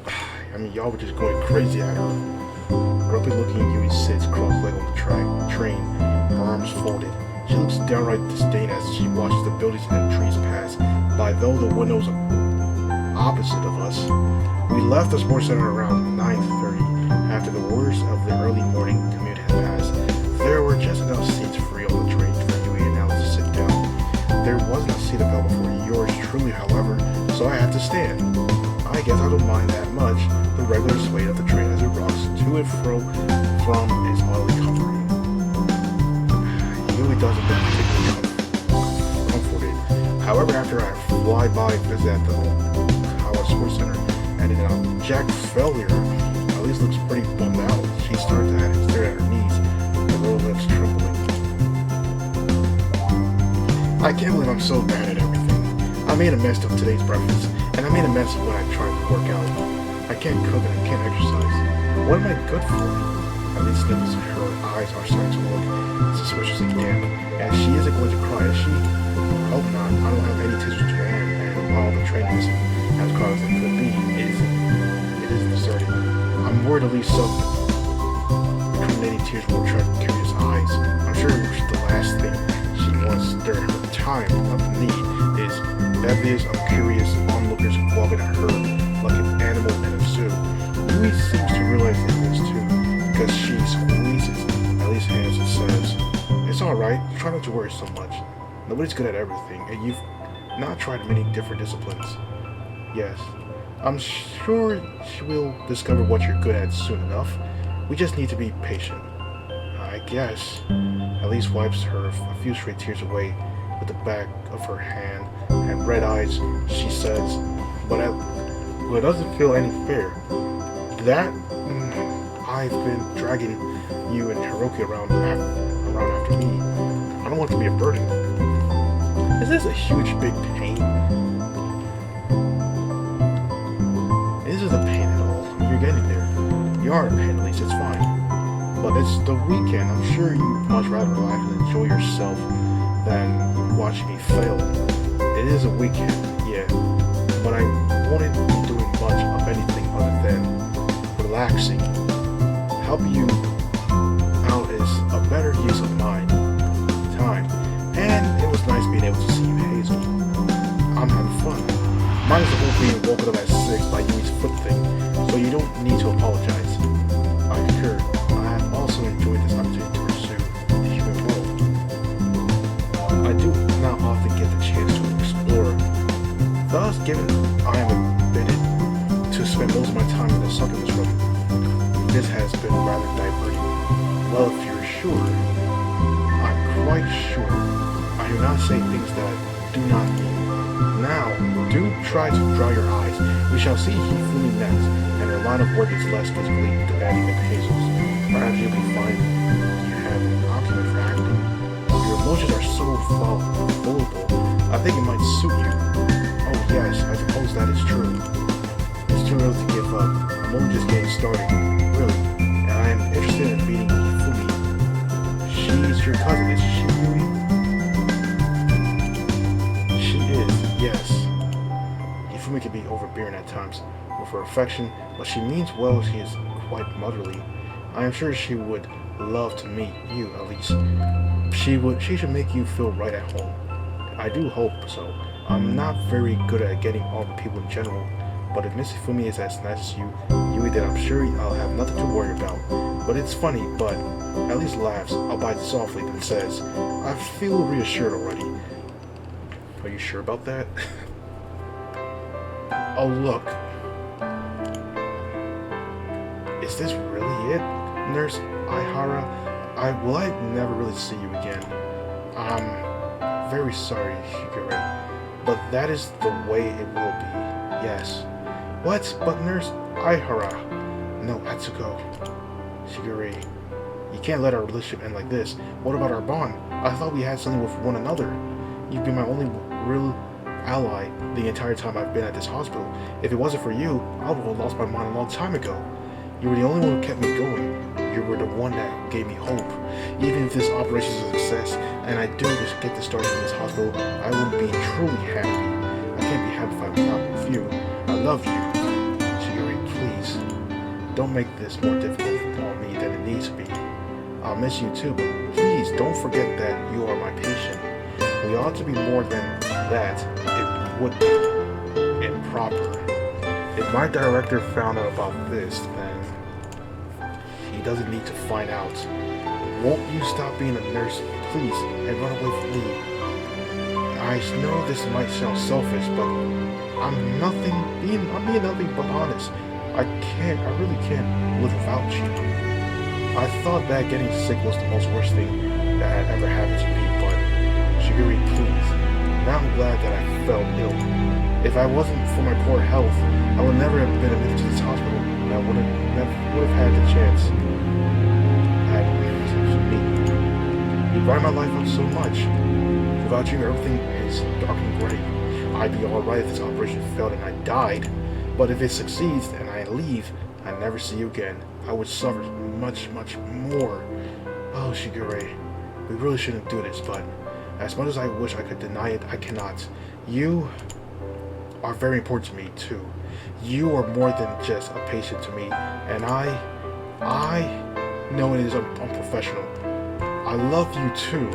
I mean, y'all were just going crazy at her. Grumpy looking Yui sits cross-legged on the train, her arms folded. She looks downright disdain as she watches the buildings and trees pass by, though the windows are opposite of us. We left the sports center around 9:30 after the worst of the early morning commute had passed. There were just enough seats free on the train for Yui and Alice to sit down. There wasn't a seat available for yours truly, however, so I had to stand. I guess I don't mind that much. The regular sway of the train as it rocks to and fro from is oddly comforting. Yui doesn't get particularly comforted. However, after I fly by visit at the Sakura Sports Center and in a jack failure, Elise looks pretty bummed out. She starts to stare at her knees, her lower lips trembling. I can't believe I'm so bad at everything. I made a mess of today's breakfast, and I made a mess when I tried to work out. I can't cook and I can't exercise. What am I good for? Elise sniffles. Her eyes are starting to look suspiciously damp, and she isn't going to cry, is she? Hope not. I don't have any tissues to hand, and while the train isn't as crowded as it could be, it is deserted. I'm worried Elise incriminating tears will attract curious eyes. I'm sure the last thing she wants during her time of need is bevies of curious onlookers walking at her like an animal in a zoo. Yui seems to realize this too, because she squeezes Ellie's hands and says, "It's alright, try not to worry so much. Nobody's good at everything, and you've not tried many different disciplines." Yes, I'm sure she will discover what you're good at soon enough. We just need to be patient. I guess. Elise wipes her a few stray tears away with the back of her hand, and red eyes, she says, but it doesn't feel any fair. That I've been dragging you and Hiroki around after me. I don't want to be a burden. Is this a huge big pain? are, at least it's fine. But it's the weekend. I'm sure you'd much rather relax and enjoy yourself than watch me fail. It is a weekend, yeah, but I wouldn't be doing much of anything other than relaxing. Help you out is a better use of my time, and it was nice being able to see you, Hazel. I'm having fun. Mine is the whole being woken up at 6 by Yui's foot thing, so you don't need to apologize. I concur. I have also enjoyed this opportunity to pursue the human world. I do not often get the chance to explore. Thus, given I am admitted to spend most of my time in the Succubus room, this has been rather diverting. Well, if you're sure, I'm quite sure. I do not say things that I do not mean. Now, do try to dry your eyes. We shall see Hifumi next, and her line of work is less physically demanding than Hazel's. Perhaps you'll be fine. You have an acumen for acting. Your emotions are so vulnerable. I think it might suit you. Oh yes, I suppose that is true. It's too early to give up. I'm only just getting started. Really. And I am interested in meeting Hifumi. She's your cousin, is she, Yui? She is, yes. Hifumi can be overbearing at times with her affection, but she means well. She is quite motherly. I am sure she would love to meet you, at least. She should make you feel right at home. I do hope so. I'm not very good at getting on with people in general, but if Miss Hifumi is as nice as you, Yui, then I'm sure I'll have nothing to worry about. But it's funny, but at least laughs, albeit softly, then says, I feel reassured already. Are you sure about that? Oh, look. Is this really it, Nurse Aihara? Will I never really see you again? I'm very sorry, Shigure, but that is the way it will be. Yes. What? But Nurse Aihara? No, Atsuko. Shigure, you can't let our relationship end like this. What about our bond? I thought we had something with one another. You've been my only real ally the entire time I've been at this hospital. If it wasn't for you, I would have lost my mind a long time ago. You were the only one who kept me going. You were the one that gave me hope. Even if this operation is a success, and I do just get to start in this hospital, I wouldn't be truly happy. I can't be happy if I'm not with you. I love you. Shigure, please, don't make this more difficult on me than it needs to be. I'll miss you too, but please don't forget that you are my patient. We ought to be more than that. It would be improper. If my director found out about this, then he doesn't need to find out. Won't you stop being a nurse, please, and run away from me? I know this might sound selfish, but I'm being nothing but honest. I really can't live without you. I thought that getting sick was the most worst thing that had ever happened to me, but Shigure, please. Now I'm glad that I fell ill. If I wasn't for my poor health, I would never have been admitted to this hospital, and I would have had the chance to meet you. You brighten my life up so much. Without you, everything is dark and gray. I'd be alright if this operation failed and I died, but if it succeeds and I leave, I never see you again. I would suffer much, much more. Oh, Shigure, we really shouldn't do this, but as much as I wish I could deny it, I cannot. You are very important to me, too. You are more than just a patient to me, and I know it is unprofessional. I love you, too.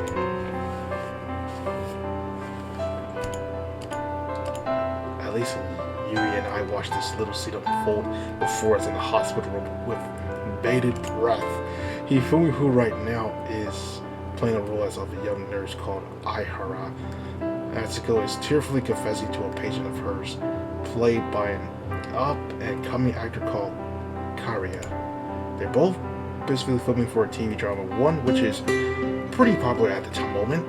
At least Yui and I watched this little scene unfold before us in the hospital room with bated breath. Hifumi, who right now is playing a role as of a young nurse called Aihara. Atsuko is tearfully confessing to a patient of hers, played by an up-and-coming actor called Karia. They're both basically filming for a TV drama, one which is pretty popular at the moment.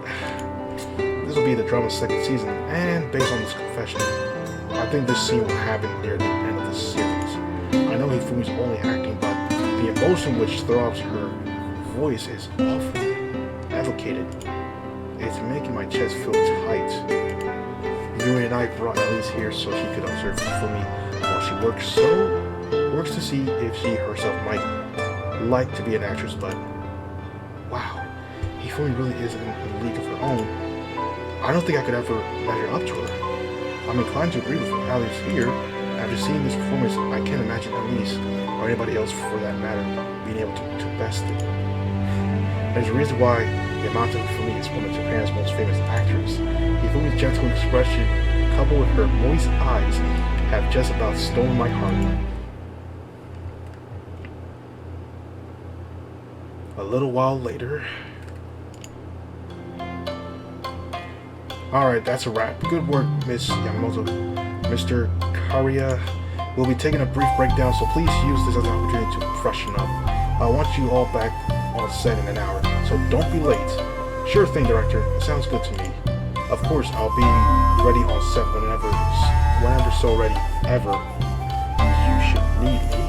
This will be the drama's second season, and based on this confession, I think this scene will happen near the end of the series. I know Hifumi's only acting, but the emotion which throbs her voice is awfully advocated. It's making my chest feel tight. Yui and I brought Elise here so she could observe Hifumi while she works so works to see if she herself might like to be an actress, but wow, Hifumi really is in a league of her own. I don't think I could ever measure up to her. I'm inclined to agree with her, at least here. After seeing this performance, I can't imagine Elise, or anybody else for that matter, being able to best it. There's a reason why Yamato Hifumi is one of Japan's most famous actors. Hifumi's gentle expression, coupled with her moist eyes, have just about stolen my heart. A little while later... Alright, that's a wrap. Good work, Miss Yamamoto. Mr. Kariya will be taking a brief breakdown, so please use this as an opportunity to freshen up. I want you all back on set in an hour, so don't be late. Sure thing, Director. It sounds good to me. Of course, I'll be ready on set whenever so ready, ever. You should need me.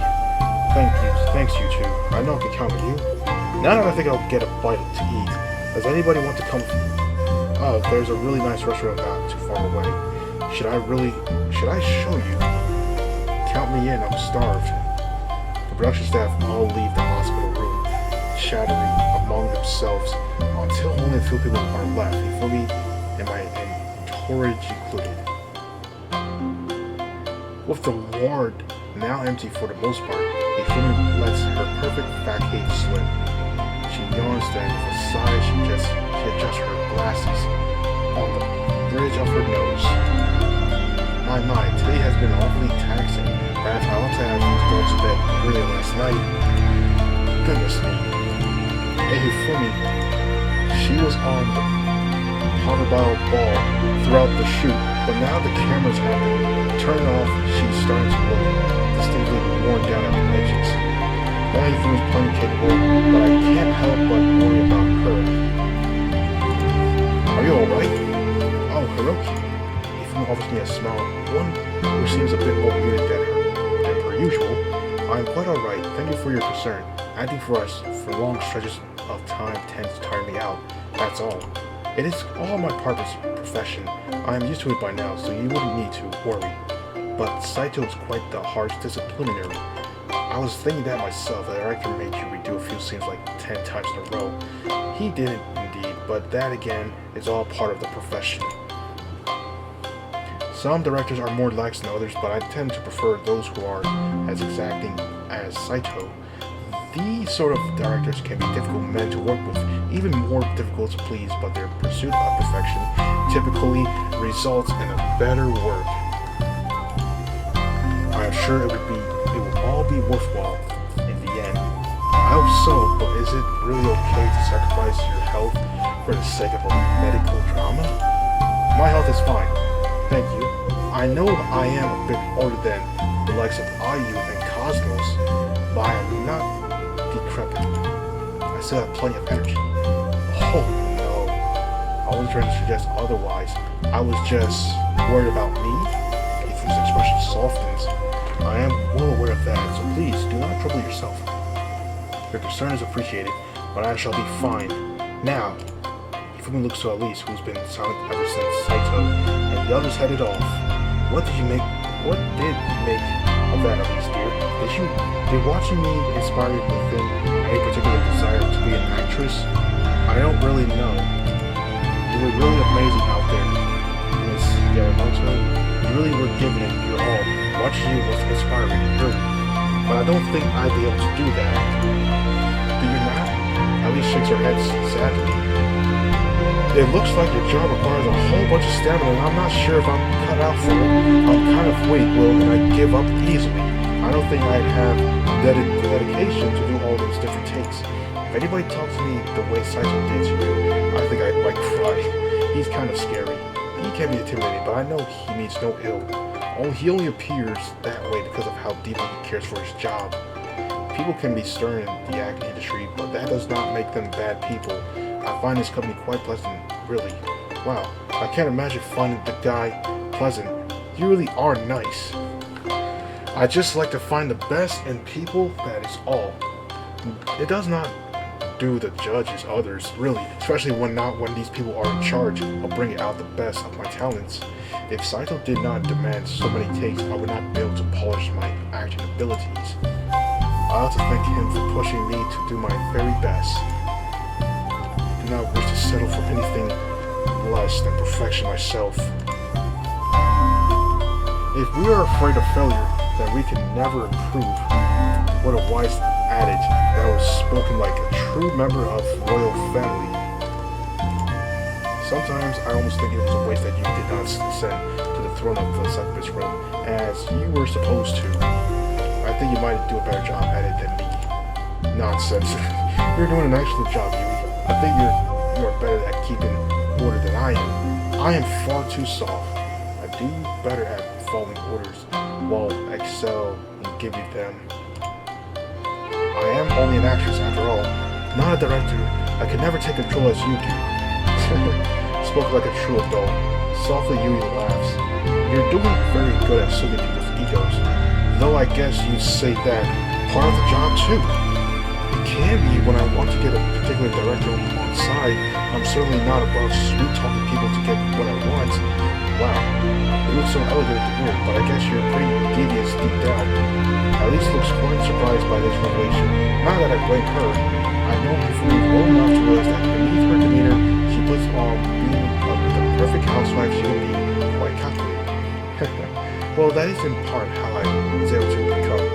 Thanks you two. I know I can count on you. Now that I think I'll get a bite to eat, does anybody want to come? Oh, there's a really nice restaurant not too far away. Should I show you? Count me in, I'm starved. The production staff all leave the hospital room, chattering among themselves, until only a few people are left, Hifumi and my entourage included. With the ward now empty for the most part, Hifumi lets her perfect fat cake slip. She yawns then with a sigh she adjusts her glasses on the bridge of her nose. My, today has been awfully taxing. Perhaps I ought to have gone to bed earlier last night. Goodness me. Hey Hifumi, she was on the Powerball ball throughout the shoot, but now the cameras have been turned off, she's starting to look distinctly worn down at the edges. Now Hifumi's plenty capable, but I can't help but worry about her. Are you alright? Oh, Hiroki. Hifumi offers me a smile, one which seems a bit more muted than per usual. I am quite alright, thank you for your concern. Acting for us for long stretches of time tends to tire me out, that's all. It is all my partner's profession. I am used to it by now, so you wouldn't need to worry. But Saito is quite the harsh disciplinary. I was thinking that myself. The director made you redo a few scenes like 10 times in a row. He didn't indeed, but that again is all part of the profession. Some directors are more lax than others, but I tend to prefer those who are as exacting as Saito. These sort of directors can be difficult men to work with, even more difficult to please, but their pursuit of perfection typically results in a better work. I am sure it will all be worthwhile in the end. I hope so, but is it really okay to sacrifice your health for the sake of a medical drama? My health is fine, thank you. I know I am a bit older than the likes of IU and Cosmos, but I am not decrepit. I still have plenty of energy. Oh no, I wasn't trying to suggest otherwise. I was just worried about me. If his expression softens, I am well aware of that, so please do not trouble yourself. Your concern is appreciated, but I shall be fine. Now, Hifumi looks to Elise, who's been silent ever since Saito and the others headed off. What did you make of that, Elise, dear? Did watching me inspire you within any particular desire to be an actress? I don't really know. You were really amazing out there, Miss Yamamoto. You really were giving it your all. Watching you was inspiring, really. But I don't think I'd be able to do that. Do you not? Elise shakes her head sadly. It looks like your job requires a whole bunch of stamina, and I'm not sure if I'm cut out for it. I'm kind of weak, and I give up easily. I don't think I'd have dedication to do all those different takes. If anybody talks to me the way Saito did to you, I think I'd cry. He's kind of scary. He can be intimidating, but I know he means no ill. He only appears that way because of how deeply he cares for his job. People can be stern in the acting industry, but that does not make them bad people. I find this company quite pleasant, really. Wow, I can't imagine finding the guy pleasant. You really are nice. I just like to find the best in people, that is all. It does not do the judges others, really, especially when these people are in charge of bringing out the best of my talents. If Saito did not demand so many takes, I would not be able to polish my acting abilities. I ought to thank him for pushing me to do my very best. I do not wish to settle for anything less than perfection myself. If we are afraid of failure, then we can never improve. What a wise adage that was spoken like a true member of royal family. Sometimes I almost think it was a waste that you did not ascend to the throne of the Succubus realm as you were supposed to. I think you might do a better job at it than me. Nonsense. You're doing an excellent job, Yui. I think you are better at keeping order than I am. I am far too soft. I do better at following orders while excel in giving them. I am only an actress after all, not a director. I can never take control as you do. Spoke like a true adult. Softly Yui laughs. You're doing very good at soothing people's egos. Though I guess you'd say that part of the job too. It can be when I want to get a particular director on side. I'm certainly not above sweet-talking people to get what I want. Wow, it looks so elegant to hear, but I guess you're pretty devious deep down. At least looks quite surprised by this revelation. Not that I blame her. I know Hifumi well enough to realize that beneath her demeanor, she puts on being the perfect housewife she can be quite calculated. Well, that is in part how I was able to become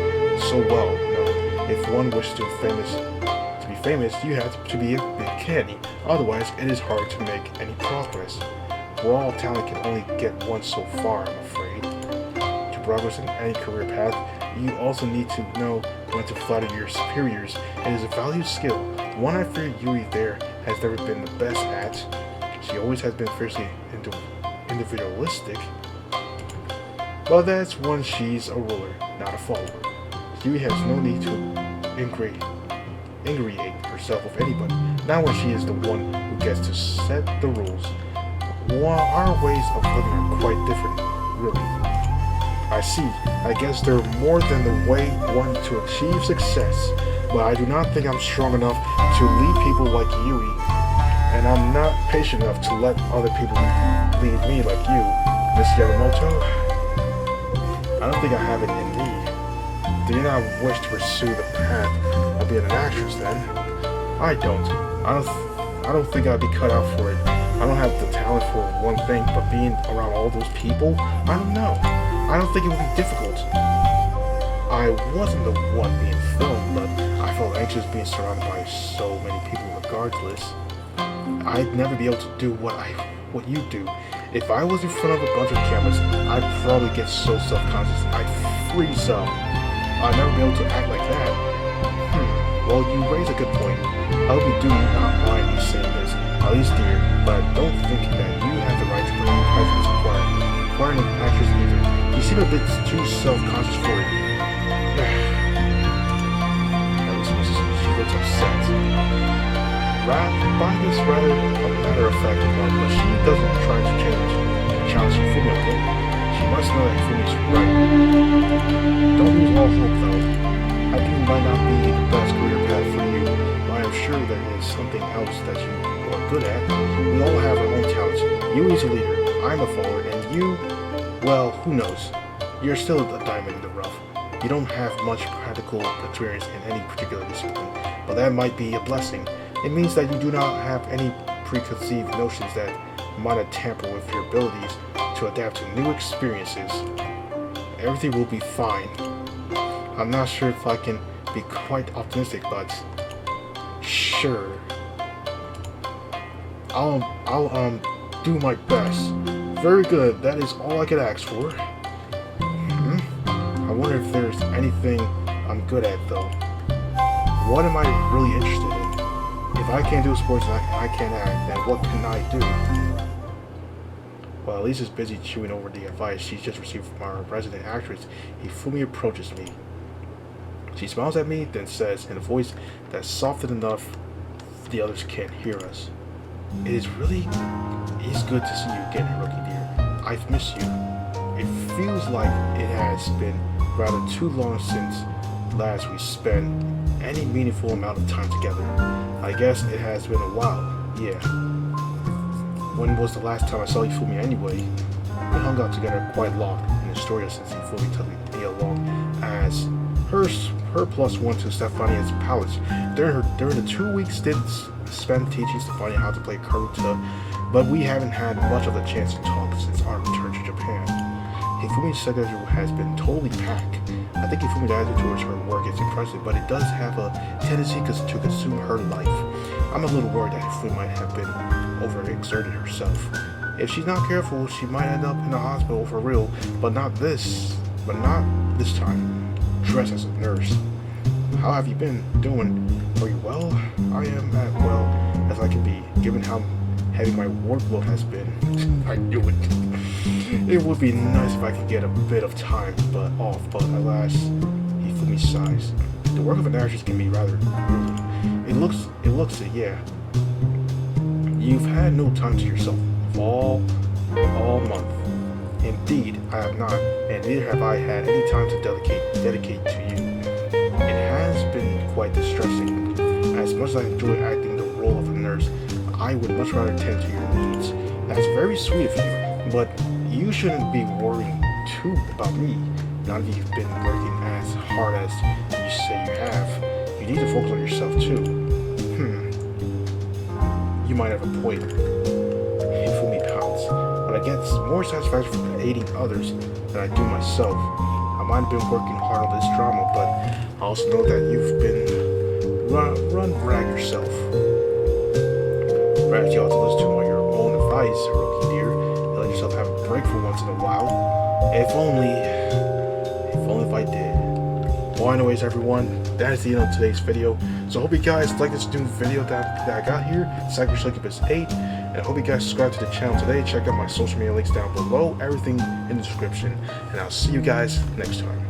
so well known. If one wishes to be famous, you have to be a big candy. Otherwise, it is hard to make any progress. Raw talent can only get one so far, I'm afraid. To progress in any career path, you also need to know when to flatter your superiors. It is a valued skill, one I fear Yui there has never been the best at. She always has been fiercely individualistic. But that's when she's a ruler, not a follower. Yui has no need to ingratiate herself with anybody, not when she is the one who gets to set the rules. While our ways of living are quite different, really. I see. I guess they're more than the way one to achieve success, but I do not think I'm strong enough to lead people like Yui, and I'm not patient enough to let other people lead me like you, Miss Yamamoto. I don't think I have it in me. Do you not wish to pursue the path of being an actress then? I don't. I don't think I'd be cut out for it. I don't have the talent for one thing, but being around all those people, I don't know. I don't think it would be difficult. I wasn't the one being filmed, but I felt anxious being surrounded by so many people regardless. I'd never be able to do what you do. If I was in front of a bunch of cameras, I'd probably get so self-conscious I'd freeze up. I'd never be able to act like that. Well, you raise a good point. I hope you do not mind me saying this, at least dear, but don't think that you have the right to bring presence requiring an actress either. You seem a bit too self-conscious for it. At least she looks upset. By this rather a matter-of-fact remark, but she doesn't try to challenge Hifumi a bit. She must know that Hifumi is right. Don't lose all hope, though. I think it might not be the best career path for you, but I am sure there is something else that you are good at. We all have our own talents. You is a leader, I'm a follower, and you, well, who knows? You're still a diamond in the rough. You don't have much practical experience in any particular discipline, but that might be a blessing. It means that you do not have any preconceived notions that might tamper with your abilities to adapt to new experiences. Everything will be fine. I'm not sure if I can be quite optimistic, but sure. I'll do my best. Very good. That is all I could ask for. I wonder if there's anything I'm good at though. What am I really interested in? If I can't do sports and I can't act, then what can I do? While Lisa's busy chewing over the advice she's just received from our resident actress, Hifumi approaches me. She smiles at me, then says in a voice that's softened enough the others can't hear us. It is good to see you again, rookie dear. I've missed you. It feels like it has been rather too long since last we spent any meaningful amount of time together. I guess it has been a while, yeah. When was the last time I saw Hifumi anyway? They hung out together quite long in the story since Ifumi took me along as her plus one to Stefania's palace. During the 2 weeks stint spent teaching Stefania how to play karuta, but we haven't had much of a chance to talk since our return to Japan. Hifumi's schedule has been totally packed. I think Hifumi's attitude towards her work is impressive, but it does have a tendency to consume her life. I'm a little worried that Hifumi might have been overexerting herself. If she's not careful, she might end up in the hospital for real, but not this time. Dressed as a nurse. How have you been doing? Are you well? I am as well as I can be, given how heavy my workload has been. I knew it. It would be nice if I could get a bit of time off, but alas, Hifumi sighs. The work of an actress can be rather grueling. It looks it, yeah. You've had no time to yourself all month. Indeed, I have not, and neither have I had any time to dedicate to you. It has been quite distressing. As much as I enjoy acting the role of a nurse, I would much rather tend to your needs. That's very sweet of you, but you shouldn't be worrying too about me. Not if you've been working as hard as you say you have. You need to focus on yourself too. You might have a point. Hifumi pouts. But I get more satisfaction from aiding others than I do myself. I might have been working hard on this drama, but I also know that you've been run rag yourself. Perhaps you ought to listen to your own advice, Hiroki dear, and let yourself have a break for once in a while. If only if I did. Well, anyways, everyone, that is the end of today's video. So I hope you guys like this new video that I got here, Sakura Succubus 8. And I hope you guys subscribe to the channel today. Check out my social media links down below, everything in the description. And I'll see you guys next time.